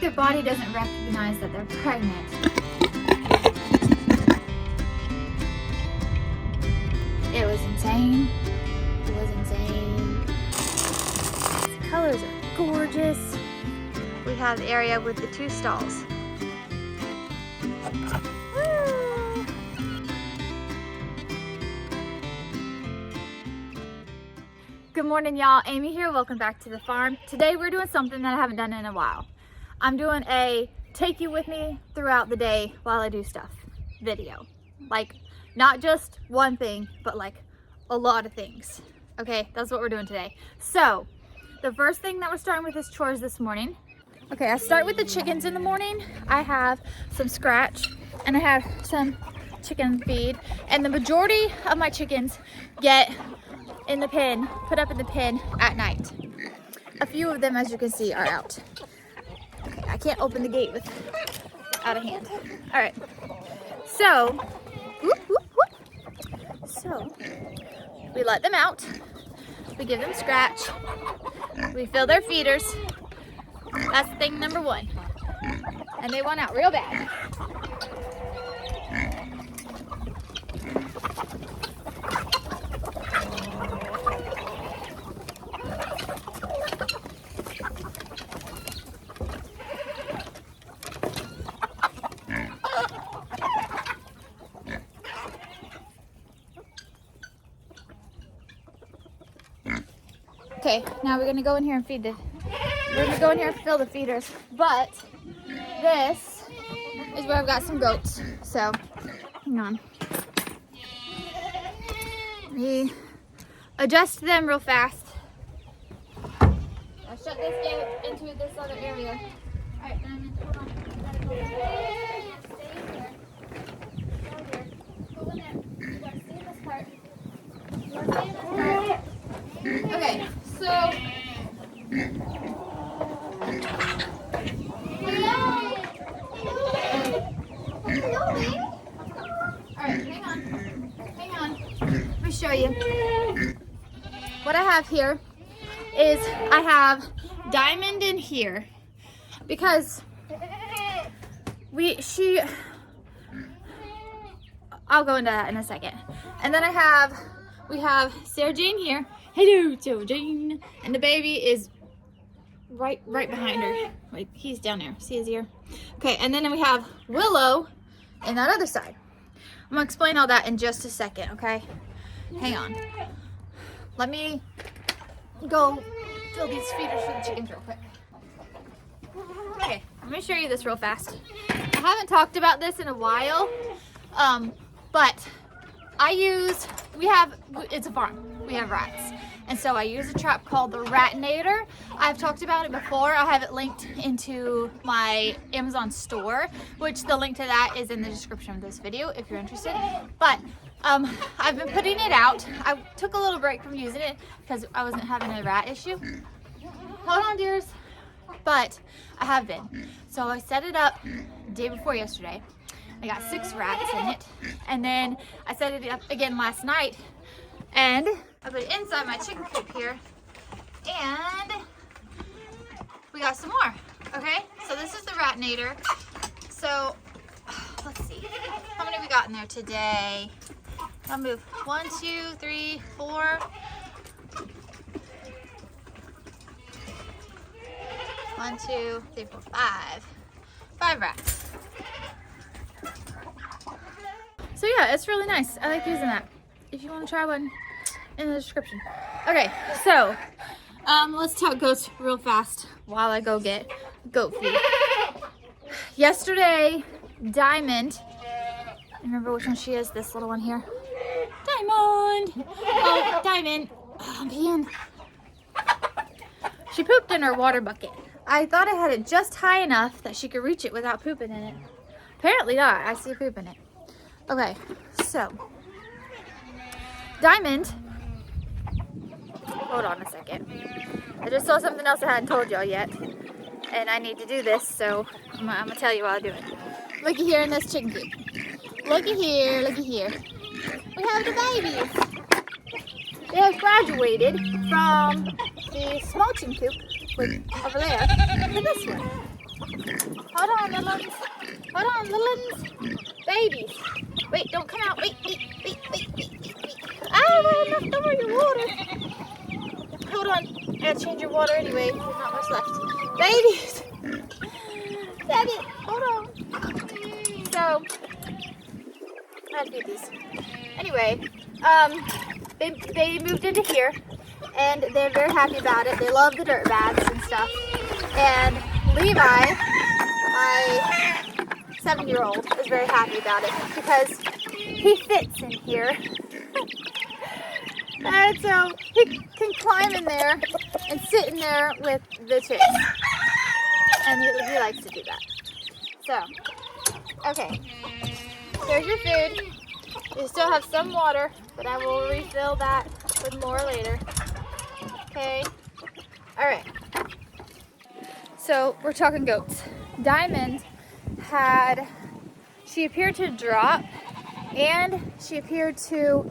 their body doesn't recognize that they're pregnant. It was insane. It was insane. The colors are gorgeous. We have the area with the 2 stalls. Woo! Good morning, y'all. Amy here. Welcome back to the farm. Today we're doing something that I haven't done in a while. I'm doing a take you with me throughout the day while I do stuff video. Like, not just one thing, but like a lot of things. Okay, that's what we're doing today. So, the first thing that we're starting with is chores this morning. Okay, I start with the chickens in the morning. I have some scratch and I have some chicken feed. And the majority of my chickens get in the pen, put up in the pen at night. A few of them, as you can see, are out. Okay, I can't open the gate with out of hand. All right, so, whoop, whoop, whoop. So, we let them out. We give them scratch. We fill their feeders. That's thing number 1. And they want out real bad. Okay, now we're gonna go in here and feed we're gonna go in here and fill the feeders. But this is where I've got some goats. So, hang on. Let me adjust them real fast. I'll shut this gate into this other area. All right, Diamond, hold on. Stay in here. Go in there. You gotta stay in this part. You gotta stay in this part. Okay, so alright, hang on. Let me show you. What I have here is I have Diamond in here because I'll go into that in a second. And then we have Sarah Jane here. Hello, Sarah Jane. And the baby is right behind her. Like, he's down there. See his ear? Okay, and then we have Willow in that other side. I'm gonna explain all that in just a second, okay? Hang on. Let me go fill these feeders for the chickens real quick. Okay, let me show you this real fast. I haven't talked about this in a while, but it's a farm. We have rats. And so I use a trap called the Ratinator. I've talked about it before. I have it linked into my Amazon store, which the link to that is in the description of this video if you're interested. But I've been putting it out. I took a little break from using it because I wasn't having a rat issue. Hold on, dears. But I have been. So I set it up the day before yesterday. I got 6 rats in it. And then I set it up again last night. And I put it inside my chicken coop here. And we got some more. Okay? So this is the Ratinator. So let's see. How many we got in there today? I'll move 1, 2, 3, 4. 1, 2, 3, 4, 5. 5 rats. So yeah, it's really nice. I like using that. If you want to try one, in the description. Okay, so let's talk goats real fast while I go get goat feed. Yesterday, Diamond, remember which one she is? This little one here. Diamond! Oh, Diamond. Oh, man. She pooped in her water bucket. I thought I had it just high enough that she could reach it without pooping in it. Apparently not. I see poop in it. Okay, so Diamond, hold on a second. I just saw something else I hadn't told y'all yet, and I need to do this, so I'm gonna tell you while I do it. Looky here in this chicken coop. Looky here, looky here. We have the babies. They have graduated from the small chicken coop over there to this one. on, little ones. Hold on, little ones. Babies. Wait, don't come out. Wait. Ah, well, enough. Don't worry, your water. Hold on. I gotta change your water anyway. There's not much left. Babies. Dang it. Hold on. So, I had to feed these. Anyway, they moved into here, and they're very happy about it. They love the dirt bags and stuff. And Levi, my 7-year-old, is very happy about it because he fits in here. And so he can climb in there and sit in there with the chicks. And he likes to do that. So, okay. Here's your food. You still have some water, but I will refill that with more later. Okay? Alright. So, we're talking goats. Diamond she appeared to drop, and she appeared to,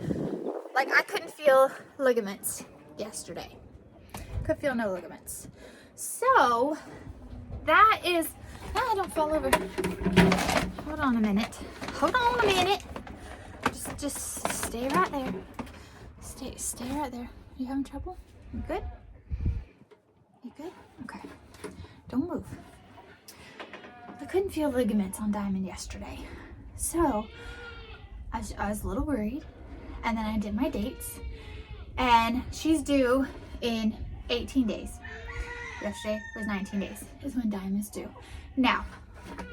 like, I couldn't feel ligaments yesterday. Could feel no ligaments. So, that is, don't fall over. Hold on a minute. Just stay right there. Stay right there. You having trouble? You good? You good? Okay. Don't move. I couldn't feel ligaments on Diamond yesterday. So, I was a little worried. And then I did my dates. And she's due in 18 days. Yesterday was 19 days is when Diamond's due. Now,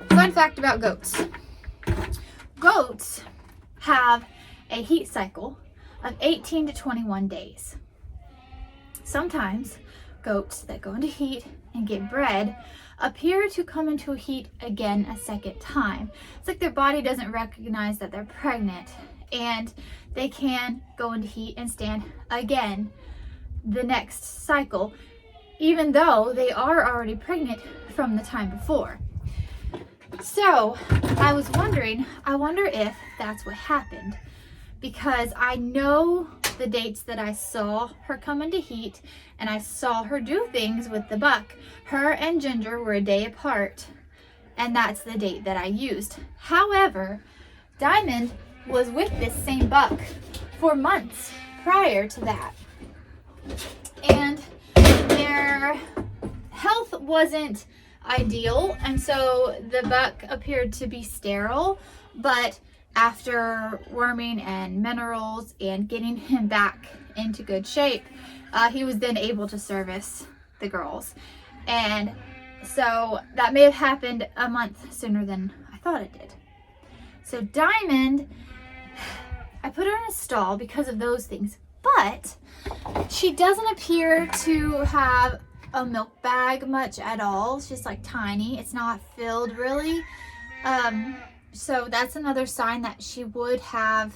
fun fact about goats. Goats have a heat cycle of 18 to 21 days. Sometimes goats that go into heat and get bred appear to come into heat again a second time. It's like their body doesn't recognize that they're pregnant, and they can go into heat and stand again the next cycle, even though they are already pregnant from the time before. So I was wondering, I wonder if that's what happened, because I know the dates that I saw her come into heat and I saw her do things with the buck. Her and Ginger were a day apart, and that's the date that I used. However, Diamond was with this same buck for months prior to that, and their health wasn't ideal, and so the buck appeared to be sterile. But after worming and minerals and getting him back into good shape, he was then able to service the girls. And so that may have happened a month sooner than I thought it did. So Diamond, I put her in a stall because of those things, but she doesn't appear to have a milk bag much at all. It's just like tiny. It's not filled really. So that's another sign that she would have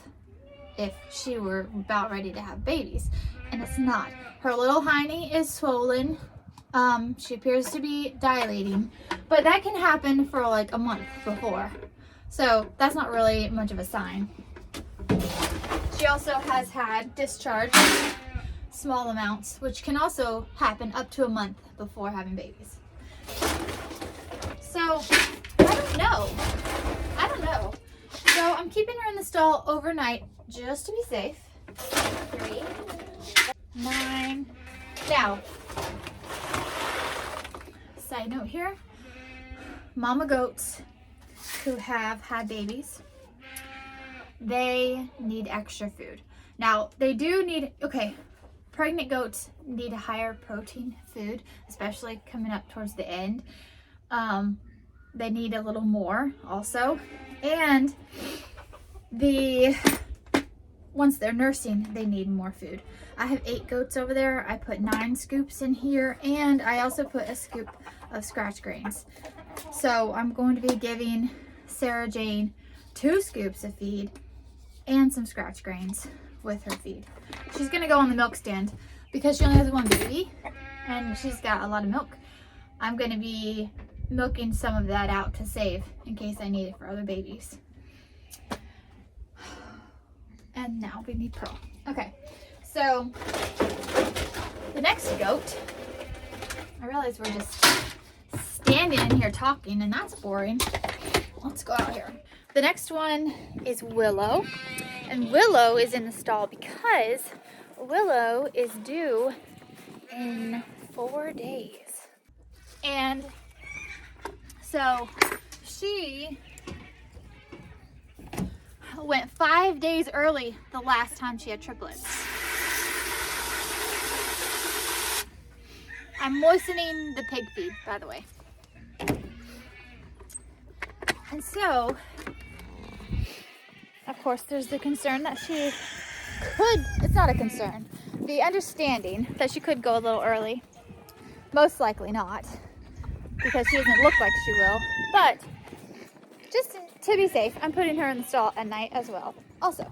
if she were about ready to have babies, and it's not. Her little hiney is swollen. She appears to be dilating, but that can happen for like a month before. So that's not really much of a sign. She also has had discharge, small amounts, which can also happen up to a month before having babies. So I don't know. So I'm keeping her in the stall overnight just to be safe. 3, 9. Now, side note here, mama goats who have had babies, they need extra food. Now, they do need, pregnant goats need a higher protein food, especially coming up towards the end. They need a little more also. And once they're nursing, they need more food. I have 8 goats over there. I put 9 scoops in here, and I also put a scoop of scratch grains. So I'm going to be giving Sarah Jane 2 scoops of feed and some scratch grains with her feed. She's gonna go on the milk stand because she only has 1 baby and she's got a lot of milk. I'm gonna be milking some of that out to save in case I need it for other babies. And now we need Pearl. Okay, so the next goat, I realize we're just standing in here talking, and that's boring. Let's go out here. The next one is Willow, and Willow is in the stall because Willow is due in 4 days. And so she went 5 days early the last time she had triplets. I'm moistening the pig feed, by the way. And so, of course, there's the concern that she could, it's not a concern, the understanding that she could go a little early. Most likely not, because she doesn't look like she will. But just to be safe, I'm putting her in the stall at night as well. Also,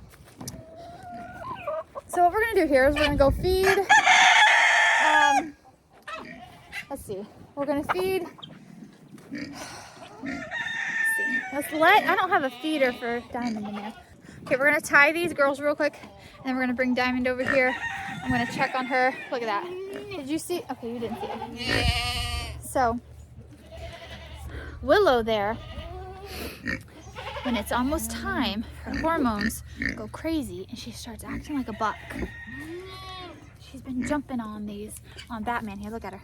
so what we're gonna do here is we're gonna go feed. Let's see. We're gonna feed. I don't have a feeder for Diamond in there. Okay, we're gonna tie these girls real quick, and then we're gonna bring Diamond over here. I'm gonna check on her. Look at that. Did you see? Okay, you didn't see it. So, Willow there, when it's almost time, her hormones go crazy and she starts acting like a buck. She's been jumping on Batman. Here, look at her.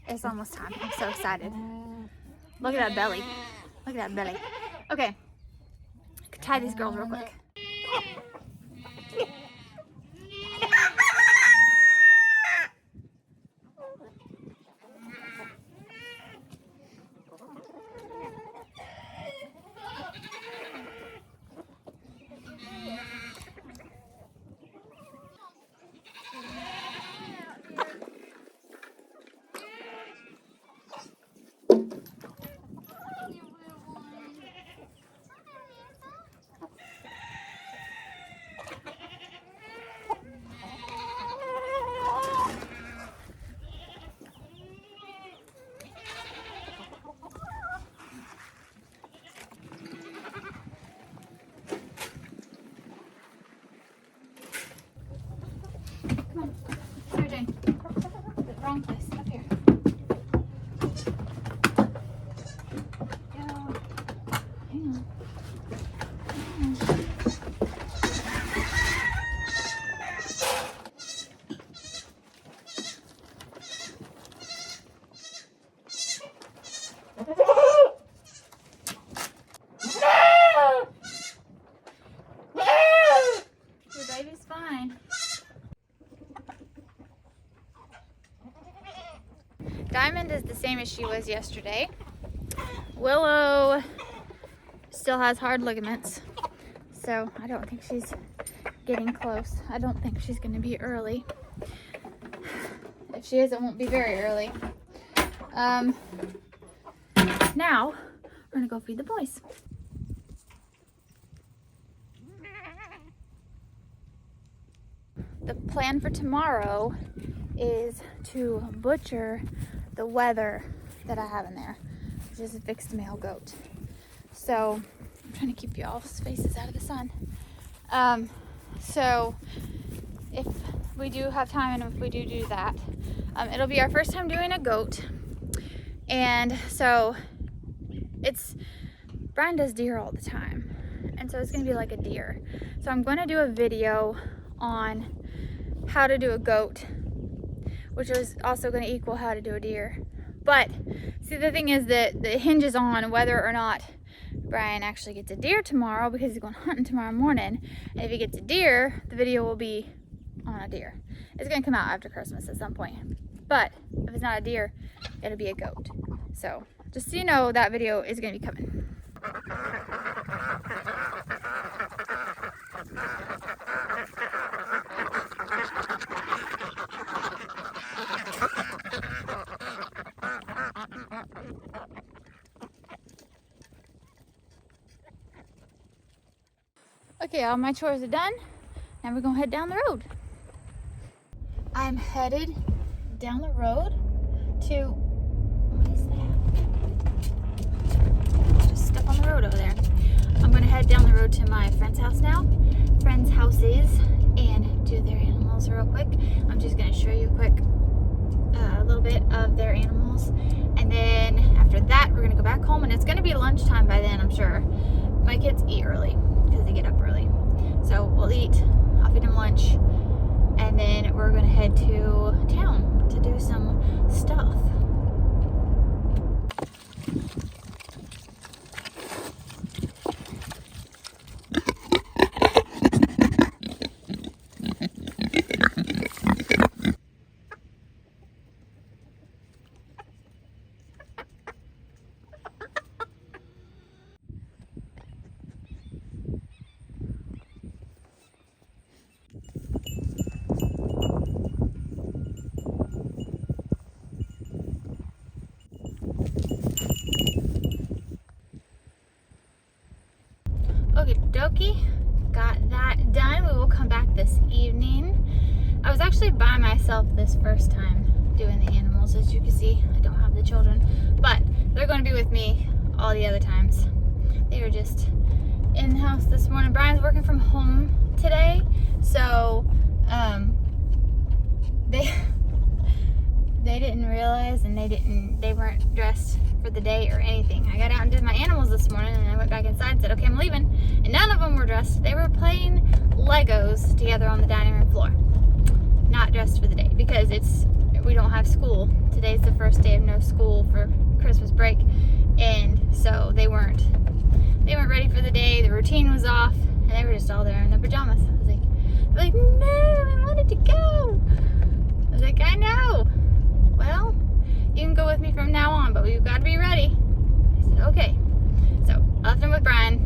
It's almost time. I'm so excited. Look at that belly. Look at that belly. Okay. Tie these girls real quick. Wrong place. Up here. Hang on. Your baby's fine. Diamond is the same as she was yesterday. Willow still has hard ligaments, so I don't think she's getting close. I don't think she's going to be early. If she is, it won't be very early. Now, we're going to go feed the boys. The plan for tomorrow is to butcher the wether that I have in there, which is a fixed male goat. So I'm trying to keep y'all's faces out of the sun. So if we do have time and if we do that, it'll be our first time doing a goat. And so Brian does deer all the time, and so it's gonna be like a deer. So I'm gonna do a video on how to do a goat, which is also going to equal how to do a deer. But see, the thing is that it hinges on whether or not Brian actually gets a deer tomorrow, because he's going hunting tomorrow morning. And if he gets a deer, the video will be on a deer. It's going to come out after Christmas at some point. But if it's not a deer, it'll be a goat. So just so you know, that video is going to be coming. Okay, all my chores are done. Now we're gonna head down the road. I'm headed down the road to, what is that? Just stuff on the road over there. I'm gonna head down the road to my friend's house now. Friends' houses, and do their animals real quick. I'm just gonna show you a quick a little bit of their animals. And then after that, we're gonna go back home, and it's gonna be lunchtime by then, I'm sure. My kids eat early because they get up early. So we'll eat, I'll feed them lunch, and then we're gonna head to town to do some stuff. Okie dokie, got that done. We will come back this evening. I was actually by myself this first time doing the animals. As you can see, I don't have the children, but they're going to be with me all the other times. They were just in the house this morning. Brian's working from home today, so they didn't realize, and they weren't dressed for the day or anything. I got out and did my animals this morning, and I went back inside and said, okay, I'm leaving. And none of them were dressed. They were playing Legos together on the dining room floor. Not dressed for the day because we don't have school. Today's the first day of no school for Christmas break. And so they weren't ready for the day. The routine was off, and they were just all there in their pajamas. I was like, no, I wanted to go. I was like, I know. Well, you can go with me from now on, but we've got to be ready. I said, okay. So I left them with Brian,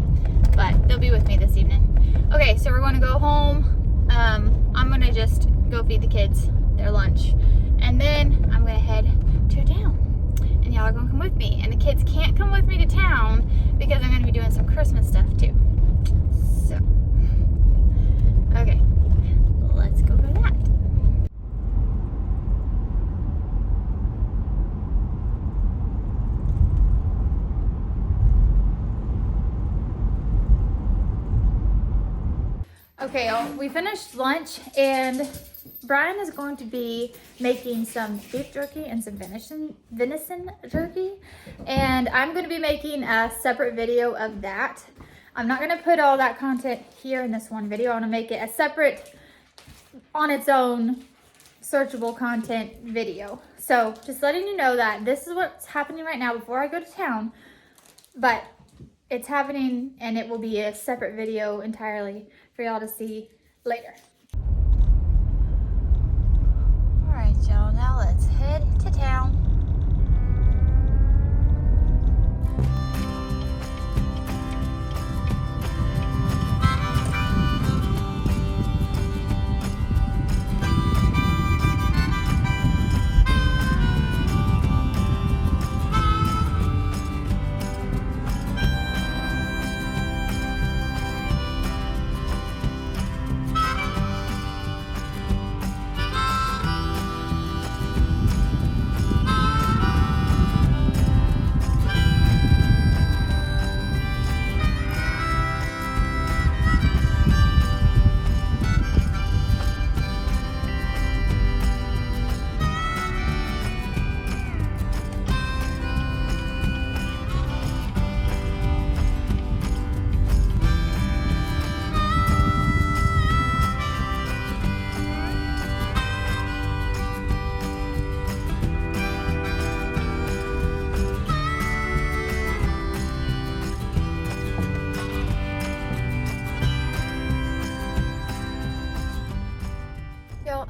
but they'll be with me this evening. Okay, so we're going to go home. I'm going to just go feed the kids their lunch, and then I'm going to head to town. And y'all are going to come with me. And the kids can't come with me to town because I'm going to be doing some Christmas stuff too. So, okay, let's go for that. Okay, y'all, we finished lunch, and Brian is going to be making some beef jerky and some venison jerky, and I'm going to be making a separate video of that. I'm not going to put all that content here in this one video. I want to make it a separate, on its own, searchable content video. So just letting you know that this is what's happening right now before I go to town, but it's happening, and it will be a separate video entirely for y'all to see later. All right, y'all, now let's head to town.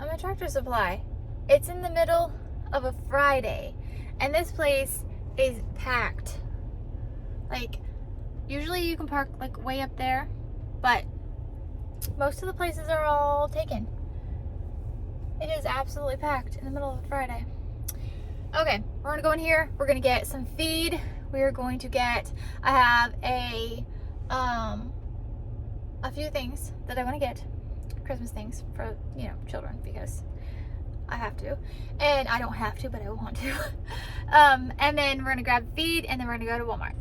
I'm at Tractor Supply. It's in the middle of a Friday, and this place is packed. Like, usually you can park like way up there, but most of the places are all taken. It is absolutely packed in the middle of a Friday. Okay, we're gonna go in here. We're gonna get some feed. We're going to get, I have a few things that I want to get, Christmas things for, you know, children, because I have to, and I don't have to, but I want to. And then we're gonna grab feed, and then we're gonna go to Walmart.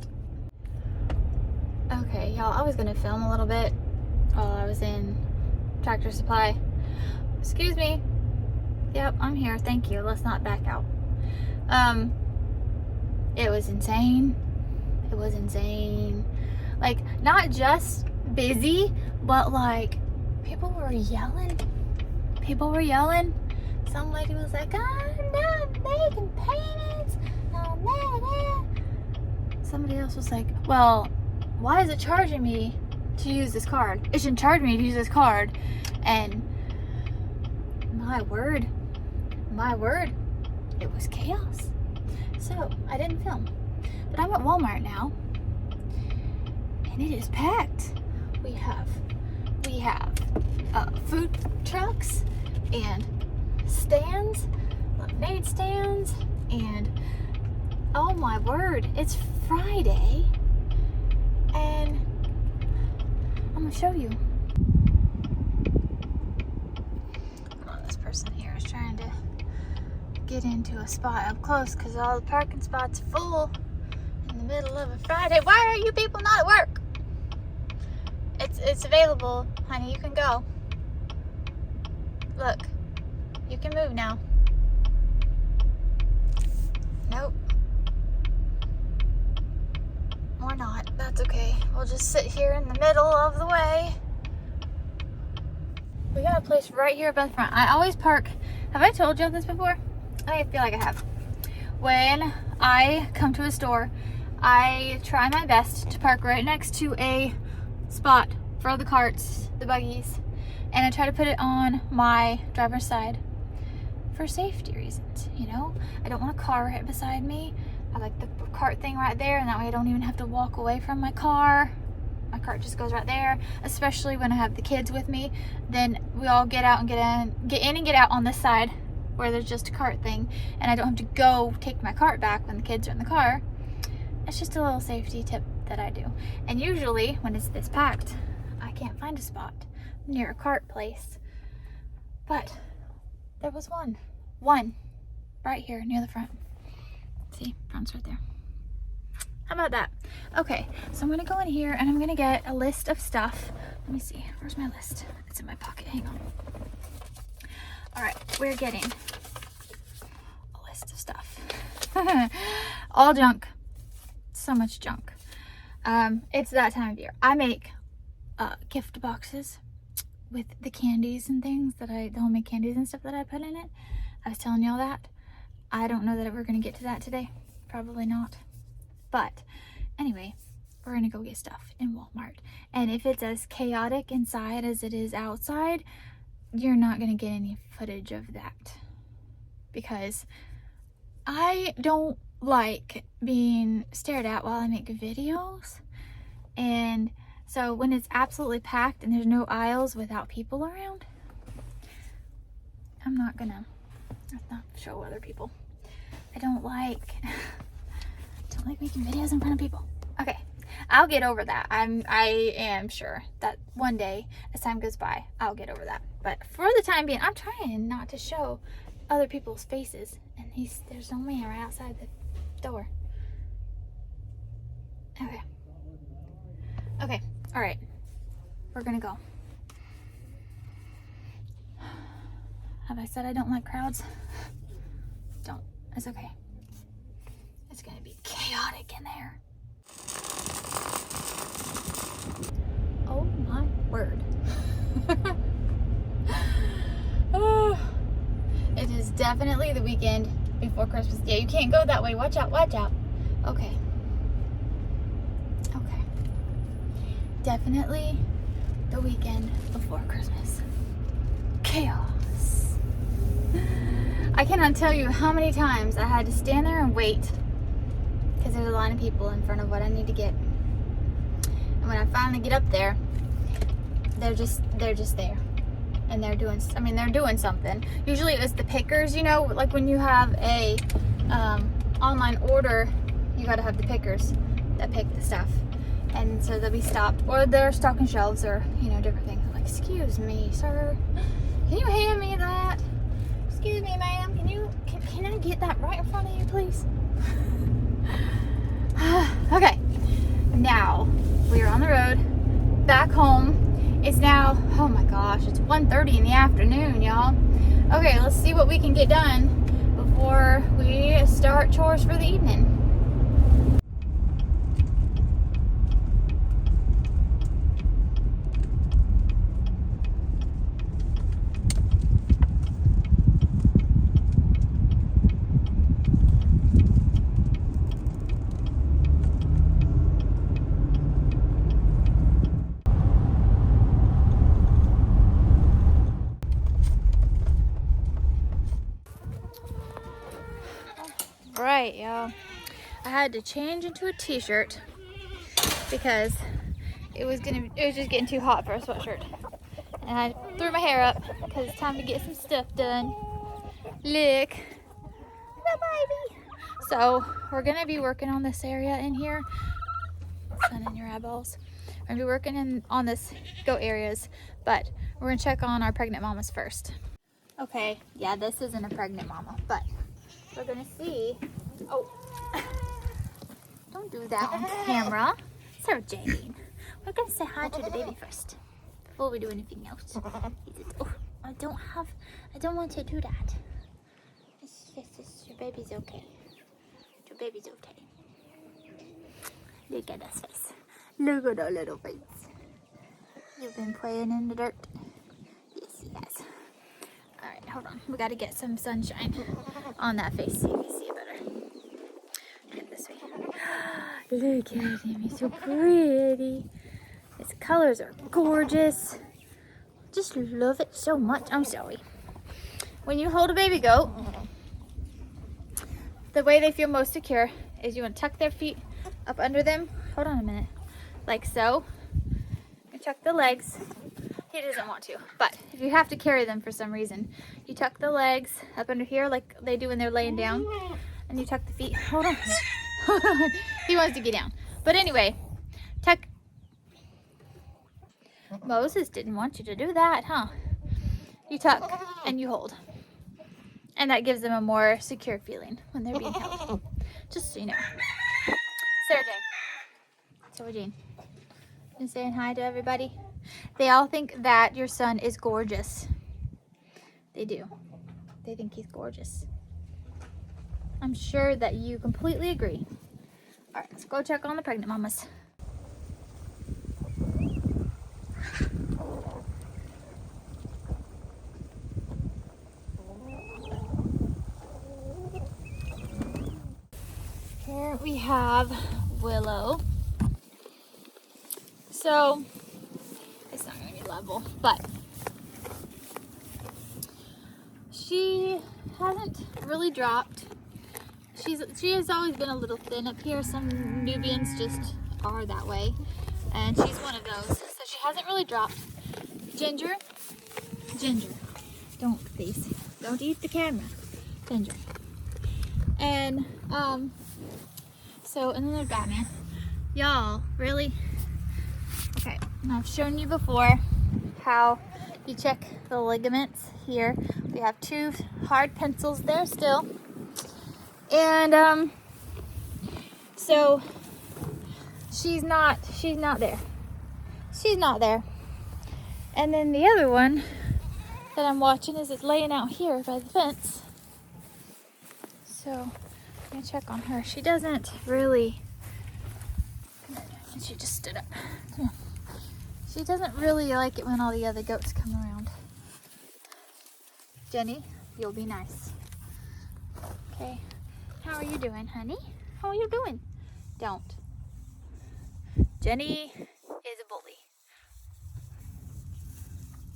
Okay, y'all, I was gonna film a little bit while I was in Tractor Supply. Excuse me. Yep, I'm here. Thank you. Let's not back out. It was insane. It was insane. Like, not just busy, but like, people were yelling. People were yelling. Some lady was like, I'm not making payments. Somebody else was like, well, why is it charging me to use this card? It shouldn't charge me to use this card. And my word, it was chaos. So I didn't film, but I'm at Walmart now, and it is packed. We have food trucks and stands, lemonade stands, and oh my word, it's Friday, and I'm gonna show you. Hold on, this person here is trying to get into a spot up close because all the parking spots full in the middle of a Friday. Why are you people not at work? It's available, honey. You can go. Look, you can move now. Nope. Or not. That's okay. We'll just sit here in the middle of the way. We got a place right here by the front. I always park. Have I told you this before? I feel like I have. When I come to a store, I try my best to park right next to a spot for the carts, the buggies, and I try to put it on my driver's side for safety reasons, you know? I don't want a car right beside me. I like the cart thing right there, and that way I don't even have to walk away from my car. My cart just goes right there, especially when I have the kids with me. Then we all get out and get in and get out on this side where there's just a cart thing, and I don't have to go take my cart back when the kids are in the car. It's just a little safety tip that I do. And usually when it's this packed, I can't find a spot near a cart place. But there was one right here near the front. See, front's right there. How about that? Okay, so I'm gonna go in here and I'm gonna get a list of stuff. Let me see, where's my list? It's in my pocket, hang on. All right, we're getting a list of stuff. All junk, so much junk. It's that time of year. I make gift boxes with the candies and things the homemade candies and stuff that I put in it. I was telling y'all that. I don't know that we're gonna get to that today. Probably not. But anyway, we're gonna go get stuff in Walmart. And if it's as chaotic inside as it is outside, you're not gonna get any footage of that. Because I don't like being stared at while I make videos. And so when it's absolutely packed and there's no aisles without people around, I'm not gonna show other people. I don't like making videos in front of people. Okay, I'll get over that. I am sure that one day, as time goes by, I'll get over that. But for the time being, I'm trying not to show other people's faces. And there's no man right outside the door. Okay, all right. We're gonna go. Have I said I don't like crowds? Don't. It's okay. It's gonna be chaotic in there. Oh my word. It is definitely the weekend before Christmas. Yeah, you can't go that way. Watch out, watch out. Okay. Okay. Definitely the weekend before Christmas. Chaos. I cannot tell you how many times I had to stand there and wait because there's a line of people in front of what I need to get. And when I finally get up there, they're just there. And they're doing something. Usually it's the pickers, you know, like when you have a online order, you gotta have the pickers that pick the stuff. And so they'll be stopped, or they're stocking shelves, or, you know, different things. I'm like, excuse me, sir, can you hand me that? Excuse me, ma'am, can I get that right in front of you, please? Okay, now we are on the road back home. It's now, oh my gosh, it's 1:30 in the afternoon, y'all. Okay, let's see what we can get done before we start chores for the evening. Right, y'all. I had to change into a t-shirt because it was just getting too hot for a sweatshirt. And I threw my hair up because it's time to get some stuff done. Look, the baby. So we're gonna be working on this area in here. Sun in your eyeballs. We're gonna be working on this goat areas, but we're gonna check on our pregnant mamas first. Okay, yeah, this isn't a pregnant mama, but we're gonna see. Oh, don't do that on camera. Sarah Jane. We're gonna say hi to the baby first before we do anything else. Oh, I don't want to do that. Your baby's okay. Your baby's okay. Look at his face. Look at our little face. You've been playing in the dirt. Yes, he has. All right, hold on. We got to get some sunshine on that face so you can see it better. Get this way. Look at him. He's so pretty. His colors are gorgeous. Just love it so much. I'm sorry. When you hold a baby goat, the way they feel most secure is you want to tuck their feet up under them. Hold on a minute. Like so. You tuck the legs. He doesn't want to, but if you have to carry them for some reason, you tuck the legs up under here like they do when they're laying down, and you tuck the feet. Hold on. Hold on. He wants to get down. But anyway, tuck. Moses didn't want you to do that, huh? You tuck and you hold. And that gives them a more secure feeling when they're being held. Just so you know. Sarah Jane. You saying hi to everybody? They all think that your son is gorgeous. They do. They think he's gorgeous. I'm sure that you completely agree. All right, let's go check on the pregnant mamas. Here we have Willow. So, it's not going to be level, but she hasn't really dropped. She has always been a little thin up here. Some Nubians just are that way, and she's one of those. So she hasn't really dropped. Ginger, don't please, don't eat the camera, Ginger. And so and then there's Batman. Y'all, really? Okay, and I've shown you before how you check the ligaments here. We have 2 hard pencils there still. And so she's not there. She's not there. And then the other one that I'm watching is it's laying out here by the fence. So I'm gonna check on her. She doesn't really, and she just stood up. Come on. She doesn't really like it when all the other goats come around. Jenny, you'll be nice. Okay. How are you doing, honey? How are you doing? Don't. Jenny is a bully.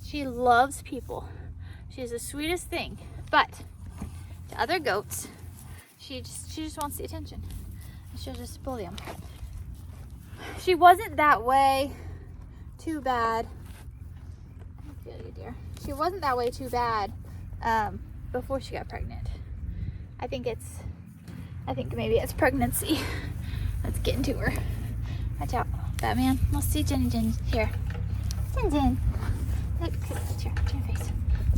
She loves people. She's the sweetest thing. But to other goats, she just wants the attention. She'll just bully them. She wasn't that way too bad. I feel you, dear. She wasn't that way too bad before she got pregnant. I think maybe it's pregnancy. Let's get into her. Watch out, Batman. Let's see Jenny here. Jen. Look at your face.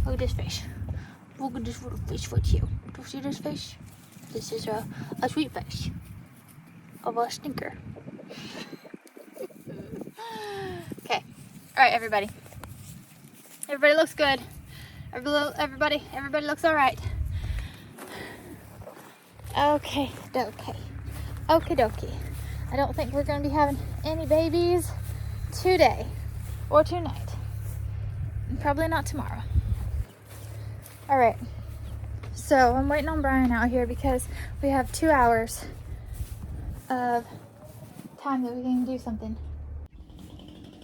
Look at this face. Look at this little fish foot here. Do you see this fish? This is a sweet fish of a stinker. Okay. All right, everybody. Everybody looks good. Everybody looks all right. Okay, dokie. Okie dokie. I don't think we're going to be having any babies today or tonight. And probably not tomorrow. All right. So I'm waiting on Brian out here because we have 2 hours of time that we can do something.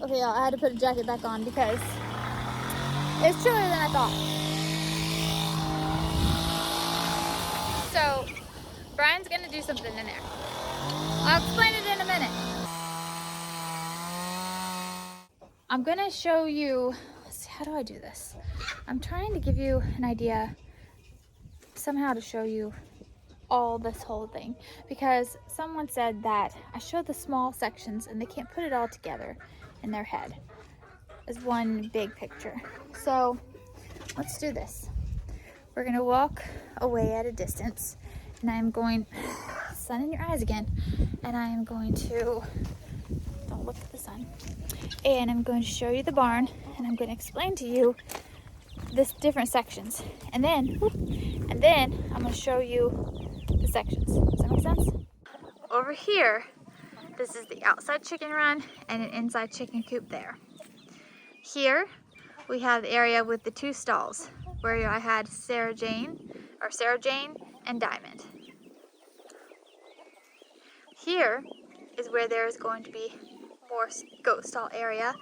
Okay, y'all, I had to put a jacket back on because it's chillier than I thought. So Brian's gonna do something in there. I'll explain it in a minute. I'm gonna show you, let's see, how do I do this? I'm trying to give you an idea somehow to show you all this whole thing, because someone said that I showed the small sections and they can't put it all together in their head as one big picture. So let's do this. We're gonna walk away at a distance, and I'm going, sun in your eyes again, and I am going to, don't look at the sun, and I'm going to show you the barn, and I'm going to explain to you this different sections, and then I'm going to show you the sections. Does that make sense? Over here, this is the outside chicken run and an inside chicken coop there. Here we have the area with the 2 stalls where I had Sarah Jane and Diamond. Here is where there is going to be more goat stall area,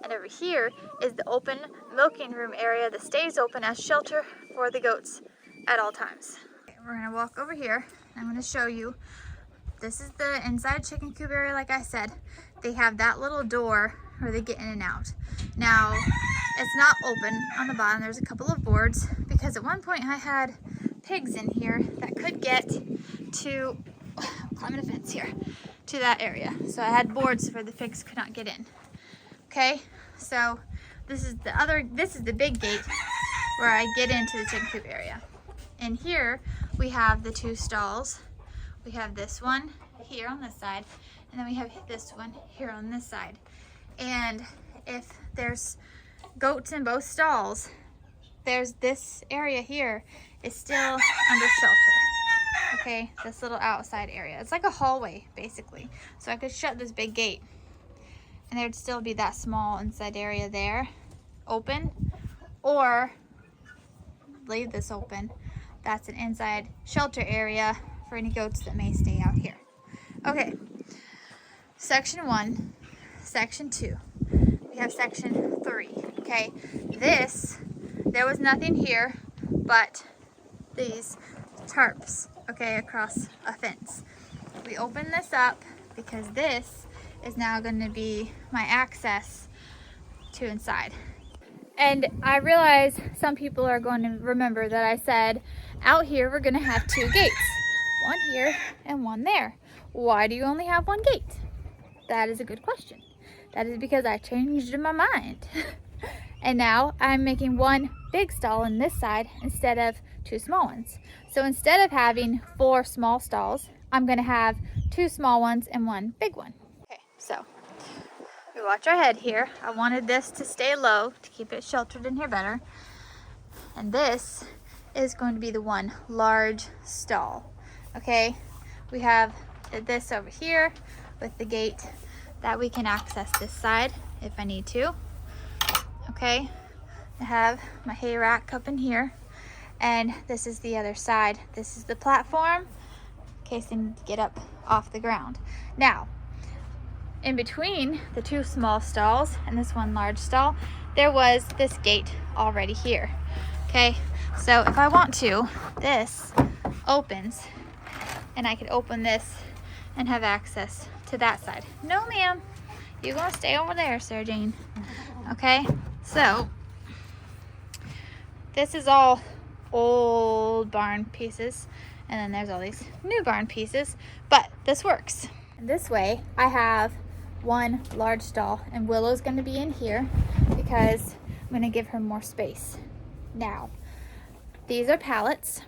and over here is the open milking room area that stays open as shelter for the goats at all times. Okay, we're gonna walk over here. I'm gonna show you. This is the inside chicken coop area. Like I said, they have that little door where they get in and out. Now, it's not open on the bottom. There's a couple of boards because at one point I had pigs in here that could get to, I'm climbing a fence here, to that area. So I had boards where the pigs could not get in. Okay, so this is the big gate where I get into the chicken coop area. And here we have the 2 stalls. We have this one here on this side, and then we have this one here on this side. And if there's goats in both stalls, there's this area here is still under shelter. Okay, this little outside area. It's like a hallway, basically. So I could shut this big gate, and there'd still be that small inside area there, open, or leave this open. That's an inside shelter area for any goats that may stay out here. Okay, section 1, section 2. We have section 3, okay? There was nothing here but these tarps, okay, across a fence. We open this up because this is now going to be my access to inside. And I realize some people are going to remember that I said out here we're going to have 2 gates. One here and one there. Why do you only have 1 gate? That is a good question. That is because I changed my mind. And now I'm making 1 big stall on this side instead of 2 small ones. So instead of having 4 small stalls, I'm going to have 2 small ones and 1 big one. Okay, so we watch our head here. I wanted this to stay low to keep it sheltered in here better. And this is going to be the 1 large stall. Okay, we have this over here with the gate that we can access this side if I need to. Okay, I have my hay rack up in here, and this is the other side. This is the platform in case I need to get up off the ground. Now, in between the 2 small stalls and this 1 large stall, there was this gate already here. Okay, so if I want to, this opens, and I could open this and have access to that side. No, ma'am, you're gonna stay over there, Sarah Jane. Okay, so this is all old barn pieces, and then there's all these new barn pieces, but this works. And this way I have 1 large stall, and Willow's gonna be in here because I'm gonna give her more space. Now, these are pallets,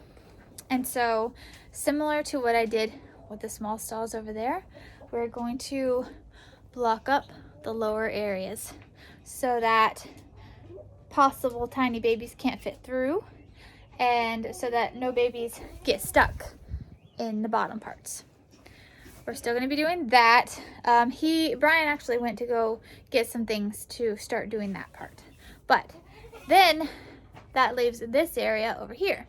and so similar to what I did with the small stalls over there, we're going to block up the lower areas so that possible tiny babies can't fit through, and so that no babies get stuck in the bottom parts. We're still going to be doing that. Brian actually went to go get some things to start doing that part. But then that leaves this area over here.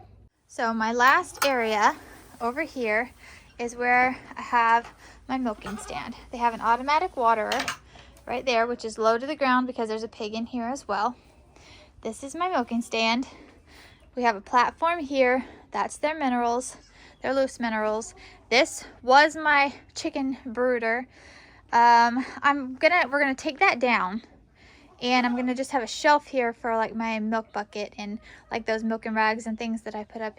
So my last area over here is where I have my milking stand. They have an automatic waterer right there, which is low to the ground because there's a pig in here as well. This is my milking stand. We have a platform here. That's their minerals. They're loose minerals. This was my chicken brooder. We're gonna take that down, and I'm gonna just have a shelf here for like my milk bucket and like those milking rags and things that I put up.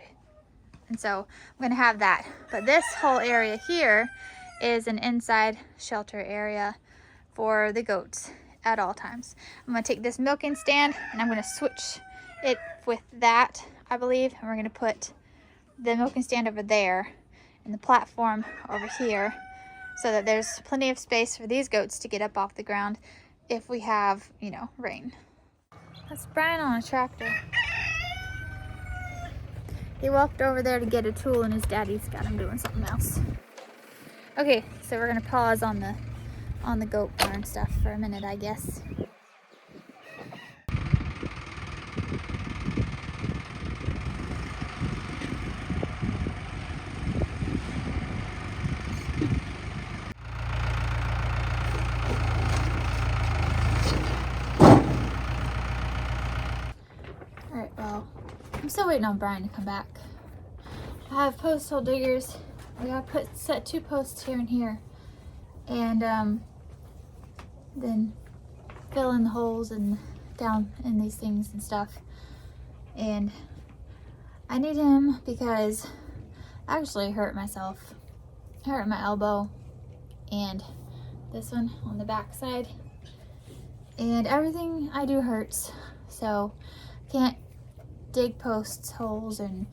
And so I'm gonna have that. But this whole area here is an inside shelter area for the goats at all times. I'm gonna take this milking stand and I'm gonna switch it with that, I believe, and we're gonna put the milking stand over there and the platform over here so that there's plenty of space for these goats to get up off the ground if we have, you know, rain. That's Brian on a tractor. He walked over there to get a tool and his daddy's got him doing something else. Okay, so we're gonna pause on the goat barn stuff for a minute, I guess. Alright, well, I'm still waiting on Brian to come back. I have post hole diggers. I gotta set 2 posts here and here, and then fill in the holes and down in these things and stuff. And I need him because I actually hurt myself. I hurt my elbow and this one on the back side, and everything I do hurts, so can't dig posts, holes, and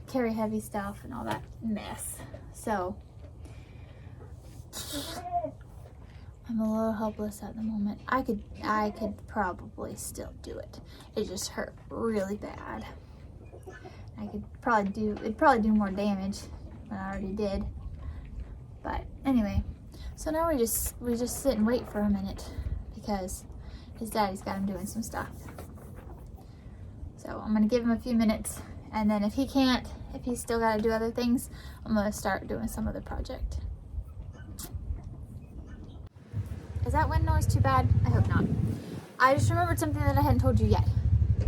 carry heavy stuff and all that mess. So I'm a little helpless at the moment. I could probably still do it. It just hurt really bad. It'd probably do more damage than I already did. But anyway, so now we just sit and wait for a minute because his daddy's got him doing some stuff. So I'm gonna give him a few minutes, and then if he's still gotta do other things, I'm gonna start doing some other project. Is that wind noise too bad? I hope not. I just remembered something that I hadn't told you yet.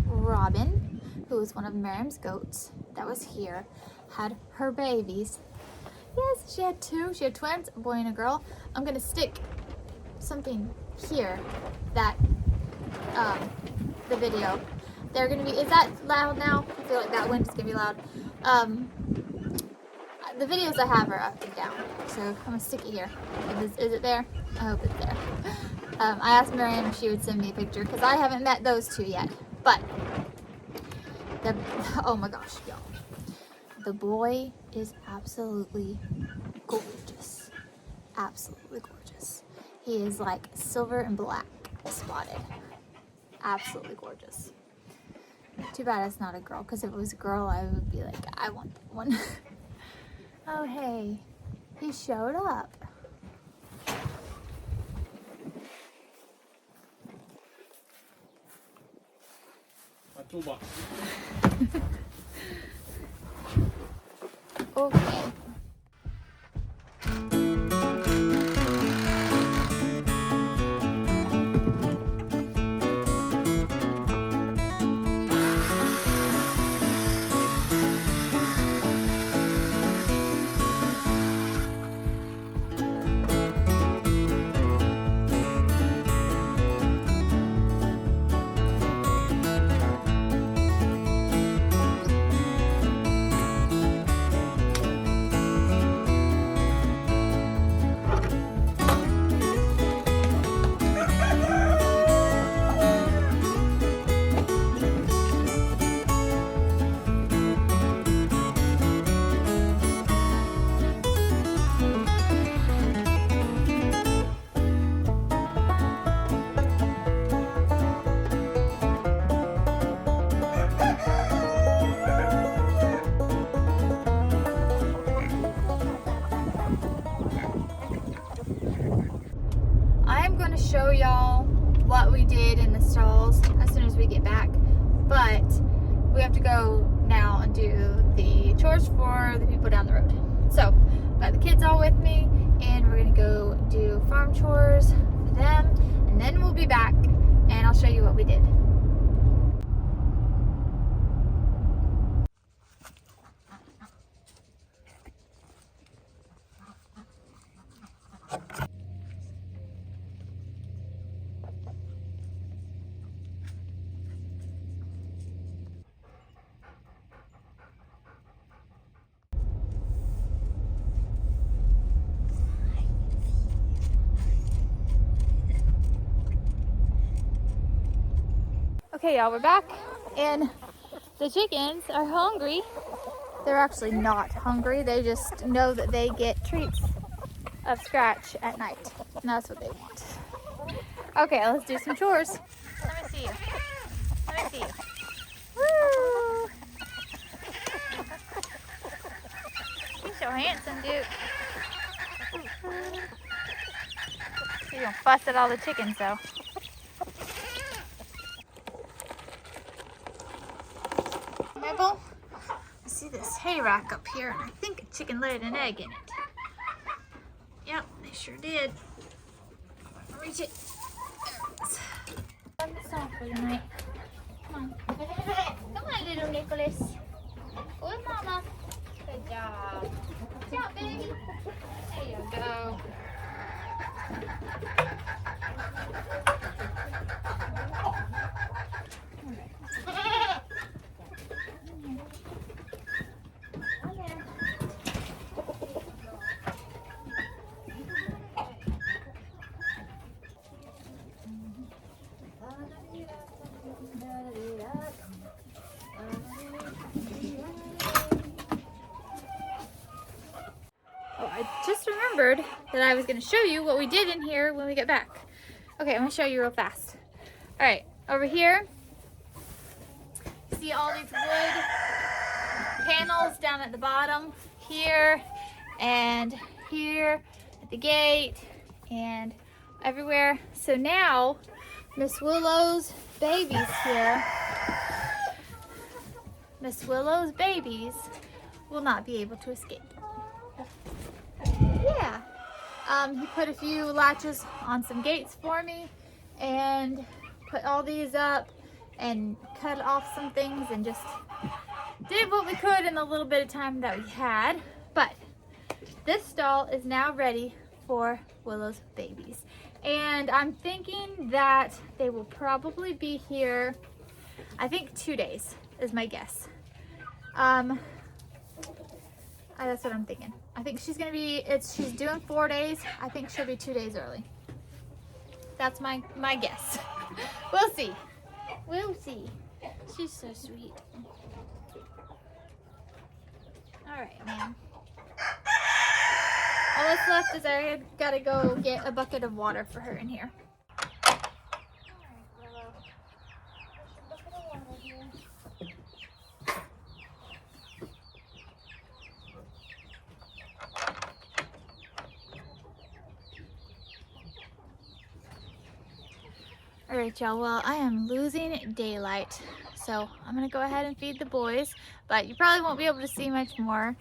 Robin, who was one of Miriam's goats that was here, had her babies. Yes, she had 2. She had twins, a boy and a girl. I'm gonna stick something here that the video. They're gonna be, is that loud now? I feel like that wind is gonna be loud. The videos I have are up and down, so I'm gonna stick it here. Is it there? I hope it's there. I asked Miriam if she would send me a picture because I haven't met those 2 yet. But oh my gosh, y'all, the boy is absolutely gorgeous. Absolutely gorgeous. He is like silver and black spotted. Absolutely gorgeous. Too bad it's not a girl, because if it was a girl, I would be like, I want that one. Oh, hey, he showed up. My toolbox. Okay. show y'all what we did in the stalls as soon as we get back, but we have to go now and do the chores for the people down the road. So, got the kids all with me, and we're gonna go do farm chores for them, and then we'll be back, and I'll show you what we did. Okay, y'all, we're back, and the chickens are hungry. They're actually not hungry. They just know that they get treats of scratch at night, and that's what they want. Okay, let's do some chores. Let me see you. Let me see you. Woo! You're so handsome, dude. You're gonna fuss at all the chickens, though. Mabel, I see this hay rack up here, and I think a chicken laid an egg in it. Yep, they sure did. Reach it. Turn this off for the night. Come on. Come on, little Nicholas. Good mama. Good job. Good job, baby. There you go. Oh, I just remembered that I was going to show you what we did in here when we get back. Okay, I'm going to show you real fast. Alright, over here, see all these wood panels down at the bottom, here and here at the gate and everywhere. So now, Miss Willow's babies here, Miss Willow's babies will not be able to escape. Yeah. He put a few latches on some gates for me and put all these up and cut off some things and just did what we could in the little bit of time that we had. But this stall is now ready for Willow's babies. And I'm thinking that they will probably be here, I think 2 days is my guess. That's what I'm thinking. I think she's gonna be, she's doing 4 days. I think she'll be 2 days early. That's my guess. We'll see. We'll see. She's so sweet. All right, man. All that's left is I gotta go get a bucket of water for her in here. Alright, y'all, well, I am losing daylight, so I'm going to go ahead and feed the boys, but you probably won't be able to see much more,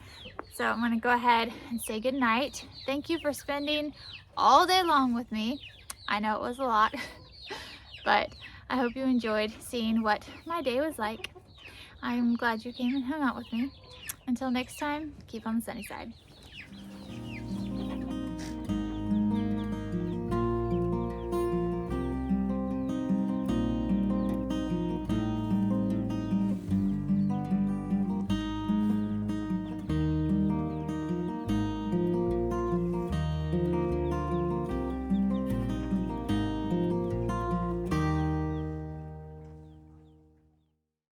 so I'm going to go ahead and say goodnight. Thank you for spending all day long with me. I know it was a lot, but I hope you enjoyed seeing what my day was like. I'm glad you came and hung out with me. Until next time, keep on the sunny side.